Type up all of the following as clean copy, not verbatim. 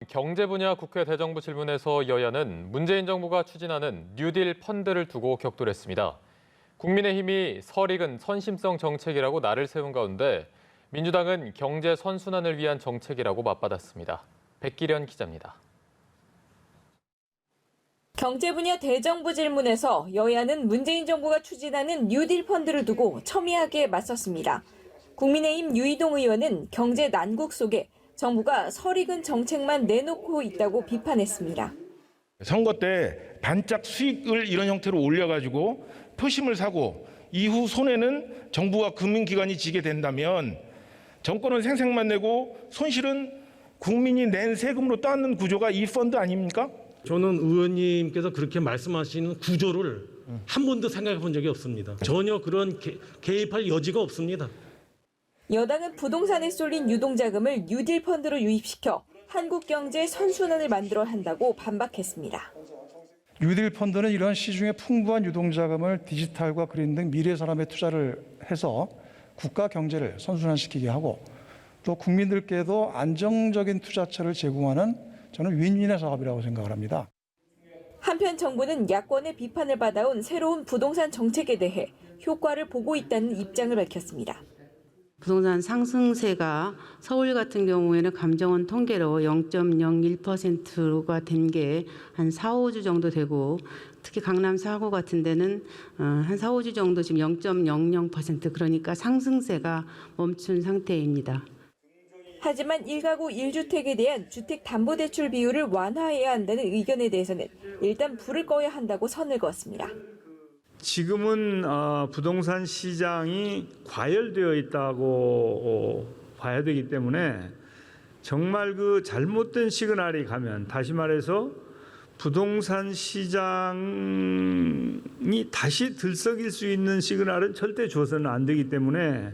경제 분야 국회 대정부 질문에서 여야는 문재인 정부가 추진하는 뉴딜 펀드를 두고 격돌했습니다. 국민의힘이 설익은 선심성 정책이라고 날을 세운 가운데 민주당은 경제 선순환을 위한 정책이라고 맞받았습니다. 백기련 기자입니다. 경제 분야 대정부 질문에서 여야는 문재인 정부가 추진하는 뉴딜 펀드를 두고 첨예하게 맞섰습니다. 국민의힘 유이동 의원은 경제 난국 속에 정부가 설익은 정책만 내놓고 있다고 비판했습니다. 선거 때 반짝 수익을 이런 형태로 올려가지고 표심을 사고 이후 손해는 정부와 금융기관이 지게 된다면 정권은 생색만 내고 손실은 국민이 낸 세금으로 떠안는 구조가 이 펀드 아닙니까? 저는 의원님께서 그렇게 말씀하시는 구조를 한 번도 생각해 본 적이 없습니다. 전혀 그런 개입할 여지가 없습니다. 여당은 부동산에 쏠린 유동자금을 뉴딜 펀드로 유입시켜 한국 경제 선순환을 만들어야 한다고 반박했습니다. 뉴딜 펀드는 이러한 시중에 풍부한 유동자금을 디지털과 그린 등 미래 산업에 투자를 해서 국가 경제를 선순환시키게 하고 또 국민들께도 안정적인 투자처를 제공하는 저는 윈윈의 사업이라고 생각을 합니다. 한편 정부는 야권의 비판을 받아온 새로운 부동산 정책에 대해 효과를 보고 있다는 입장을 밝혔습니다. 부동산 상승세가 서울 같은 경우에는 감정원 통계로 0.01%가 된 게 한 4, 5주 정도 되고 특히 강남 4구 같은 데는 한 4, 5주 정도 지금 0.00% 그러니까 상승세가 멈춘 상태입니다. 하지만 1가구 1주택에 대한 주택담보대출 비율을 완화해야 한다는 의견에 대해서는 일단 불을 꺼야 한다고 선을 그었습니다. 지금은 부동산 시장이 과열되어 있다고 봐야 되기 때문에 정말 그 잘못된 시그널이 가면 다시 말해서 부동산 시장이 다시 들썩일 수 있는 시그널은 절대 줘서는 안 되기 때문에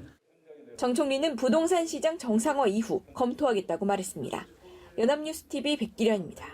정 총리는 부동산 시장 정상화 이후 검토하겠다고 말했습니다. 연합뉴스TV 백기련입니다.